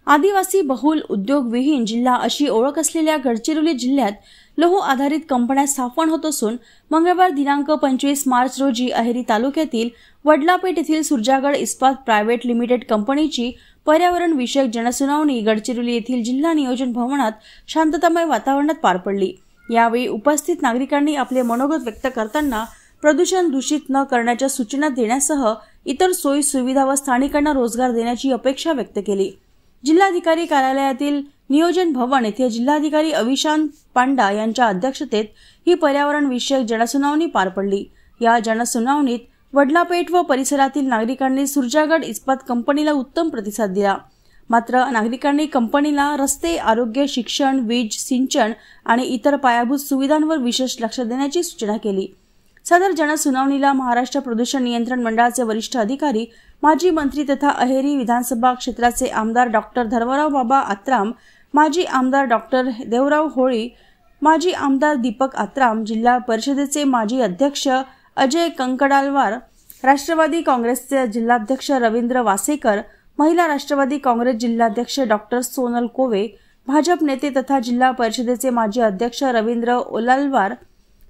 आदिवासी बहुल उद्योगविहीन जिल्हा अशी ओळख असलेल्या गडचिरोली जिल्ह्यात लोह आधारित कंपन्या स्थापन होत असून मंगळवार दिनांक 25 मार्च रोजी अहेरी तालुक्यातील वडलापेठ येथील सुरजागड इस्पात प्रायव्हेट लिमिटेड कंपनीची पर्यावरण विषयक जनसुनावणी गडचिरोली येथील जिल्हा नियोजन भवनात शांततामय वातावरणात पार पडली। यावेळी उपस्थित नागरिकांनी आपले मनोगत व्यक्त करताना प्रदूषण दूषित न करण्याच्या सूचना देण्यासह इतर सोयी सुविधा व स्थानिकांना रोजगार देण्याची अपेक्षा व्यक्त केली। जिल्हाधिकारी कार्यालयातील नियोजन भवन येथे जिल्हाधिकारी अविशांत पांडा यांच्या अध्यक्षतेत ही पर्यावरण विषयक जनसुनावणी पार पडली। या जनसुनावणीत वडलापेठ व परिसरातील नागरिकांनी सुरजागड इस्पात कंपनीला उत्तम प्रतिसाद दिला। मात्र नागरिकांनी कंपनीला रस्ते, आरोग्य, शिक्षण, वीज, सिंचन आणि इतर पायाभूत सुविधांवर विशेष लक्ष देण्याची सूचना केली। सदर जनसुनावणीला महाराष्ट्र प्रदूषण नियंत्रण मंडळाचे वरिष्ठ अधिकारी, माजी मंत्री तथा अहेरी विधानसभा क्षेत्राचे आमदार डॉक्टर धर्मराव बाबा आत्राम, माजी आमदार डॉक्टर देवराव होळी, माजी आमदार दीपक आत्राम, जिल्हा परिषदेचे माजी अध्यक्ष अजय कंकडालवार, राष्ट्रवादी काँग्रेसचे जिल्हाध्यक्ष रवींद्र वासेकर, महिला राष्ट्रवादी काँग्रेस जिल्हाध्यक्ष डॉक्टर सोनल कोवे, भाजप नेते तथा जिल्हा परिषदेचे माजी अध्यक्ष रवींद्र ओलालवार,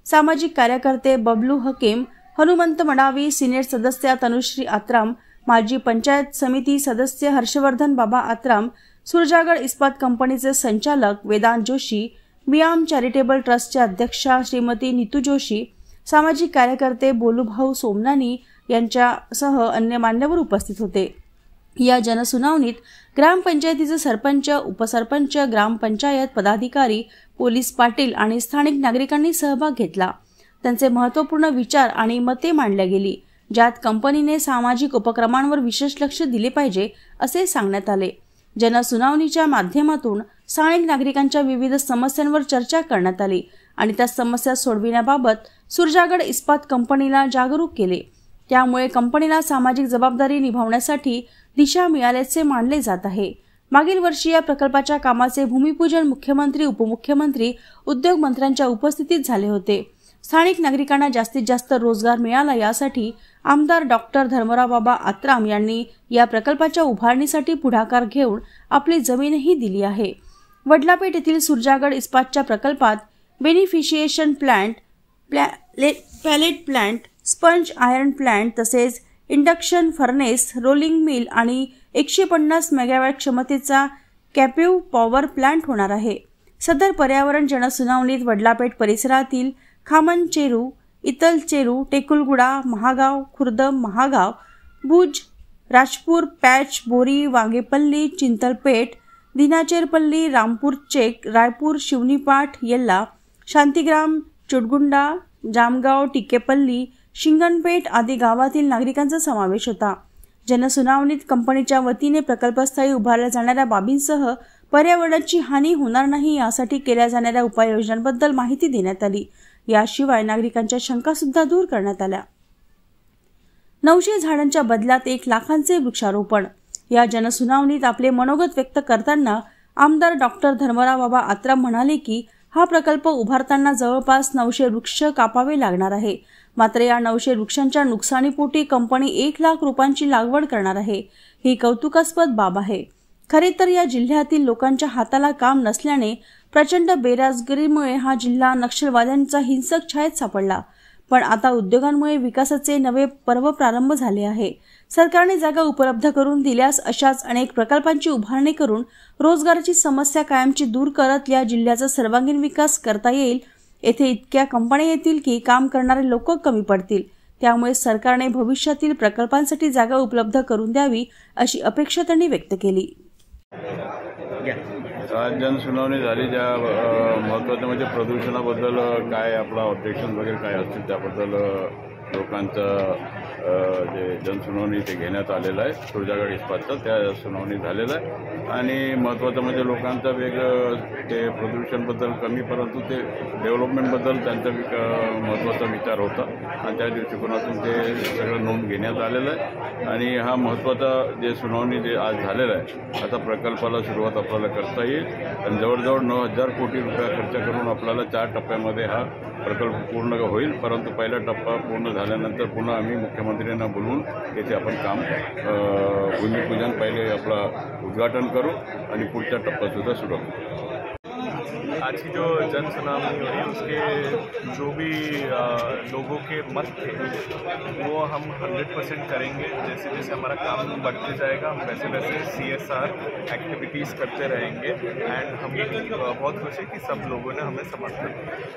सामाजिक कार्यकर्ते बबलू हकीम, हनुमंत मडावी, सिनेट सदस्य तनुश्री आत्राम, माजी पंचायत समिती सदस्य हर्षवर्धन बाबा आत्राम, सुरजागड इस्पात कंपनीचे संचालक वेदांत जोशी, मियाम चॅरिटेबल ट्रस्टचे अध्यक्षा श्रीमती नीतू जोशी, सामाजिक कार्यकर्ते बोलूभाऊ सोमनानी यांच्यासह अन्य मान्यवर उपस्थित होते। या जनसुनावणीत ग्रामपंचायतीचे सरपंच, उपसरपंच, ग्रामपंचायत पदाधिकारी, पोलीस पाटील आणि स्थानिक नागरिकांनी सहभाग घेतला। त्यांचे महत्त्वपूर्ण विचार आणि मते मांडल्या गेली, ज्यात कंपनीने सामाजिक उपक्रमांवर विशेष लक्ष दिले पाहिजे असे सांगण्यात आले। जनसुनावणीच्या माध्यमातून स्थानिक नागरिकांच्या विविध समस्यांवर चर्चा करण्यात आली आणि त्या समस्या सोडविण्याबाबत सुरजागड इस्पात कंपनीला जागरूक केले। त्यामुळे कंपनीला सामाजिक जबाबदारी निभावण्यासाठी दिशा मिळाल्याचे मानले जात आहे। मागील वर्षी या प्रकल्पाच्या कामाचे भूमिपूजन मुख्यमंत्री, उपमुख्यमंत्री, उद्योग मंत्र्यांच्या उपस्थितीत झाले होते। स्थानिक नागरिकांना जास्तीत जास्त रोजगार मिळाला यासाठी आमदार डॉक्टर धर्मराव बाबा आत्राम यांनी या प्रकल्पाच्या उभारणीसाठी पुढाकार घेऊन आपली जमीनही दिली आहे। वडलापेठ येथील सुरजागड इस्पातच्या प्रकल्पात beneficiation plant, pellet plant, sponge iron plant तसेच इंडक्शन फर्नेस, रोलिंग मिल आणि 150 मेगावॅट क्षमतेचा कॅपिव्ह पॉवर प्लांट होणार आहे। सदर पर्यावरण जनसुनावणीत वडलापेठ परिसरातील खामनचेरू, इतलचेरू, टेकुलगुडा, महागाव, खुर्द, महागाव, भुज, राजपूर, पॅच, बोरी, वांगेपल्ली, चिंतलपेठ, दिनाचेरपल्ली, रामपूर चेक, रायपूर, शिवनीपाठ, येल्ला, शांतिग्राम, चुडगुंडा, जामगाव, टिकेपल्ली, शिंगणपेठ आदी गावातील नागरिकांचा समावेश होता। जनसुनावणीत कंपनीच्या वतीने प्रकल्पस्थळी उभारल्या जाणाऱ्या बाबींसह पर्यावरणाची हानी होणार नाही यासाठी केल्या जाणाऱ्या उपाययोजनांबद्दल माहिती देण्यात आली। याशिवाय नागरिकांच्या शंका सुद्धा दूर करण्यात आल्या। 900 झाडांच्या बदल्यात 1 लाखांचे वृक्षारोपण। या जनसुनावणीत आपले मनोगत व्यक्त करताना आमदार डॉक्टर धर्मराव बाबा आत्राम म्हणाले की हा प्रकल्प उभारताना जवळपास 900 वृक्ष कापावे लागणार आहे। मात्र या 900 वृक्षांच्या नुकसानीपोटी कंपनी 1 लाख रोपांची लागवड करणार आहे। ही कौतुकास्पद बाब आहे। खरे तर या जिल्ह्यातील लोकांच्या हाताला काम नसल्याने प्रचंड बेरोजगारीमुळे हा जिल्हा नक्षलवाद्यांचा हिंसक छायेत सापडला। पण आता उद्योगांमुळे विकासाचे नवे पर्व प्रारंभ झाले आहे। सरकारने जागा उपलब्ध करून दिल्यास अशाच अनेक प्रकल्पांची उभारणी करून रोजगाराची समस्या कायमची दूर करत या जिल्ह्याचा सर्वांगीण विकास करता येईल। येथे इतक्या कंपन्या येतील की काम करणारे लोक कमी पडतील। त्यामुळे सरकारने भविष्यातील प्रकल्पांसाठी जागा उपलब्ध करून द्यावी अशी अपेक्षा त्यांनी व्यक्त केली। आज जनसुनावणी झाली, ज्या महत्त्वाचं म्हणजे प्रदूषणाबद्दल काय आपला ऑब्जेक्शन वगैरे काय असतील त्याबद्दल लोकांचं जे जनसुनावणी ते घेण्यात आलेलं आहे। सुरजागड इस्पातचं त्या सुनावणी झालेलं आहे आणि महत्त्वाचं म्हणजे लोकांचं वेगळं ते प्रदूषणबद्दल कमी, परंतु ते डेव्हलपमेंटबद्दल त्यांचा महत्त्वाचा विचार होता। आणि त्या दृष्टिकोनातून ते सगळं नोंद घेण्यात आलेलं आहे आणि हा महत्त्वाचा जे सुनावणी जे आज झालेलं आहे आता प्रकल्पाला सुरुवात आपल्याला करता येईल आणि जवळजवळ 9,000 कोटी रुपये खर्च करून आपल्याला 4 टप्प्यामध्ये हा प्रकल्प पूर्ण होईल. परंतु पहिला टप्पा पूर्ण झाल्यानंतर पुन्हा आम्ही मुख्यमंत्र्यांना बोलवून याचे आपण काम भूमिपूजन पहिले आपला उद्घाटन करू आणि पुढचा टप्पासुद्धा सुरू करू. आज की जो जन सुनावनी हुई उसके जो भी लोगों के मत थे वो हम 100% करेंगे. जैसे जैसे हमारा काम बढ़ते जाएगा हम वैसे वैसे CSR एक्टिविटीज़ करते रहेंगे एंड हम बहुत खुश हैं कि सब लोगों ने हमें समर्थन दिया.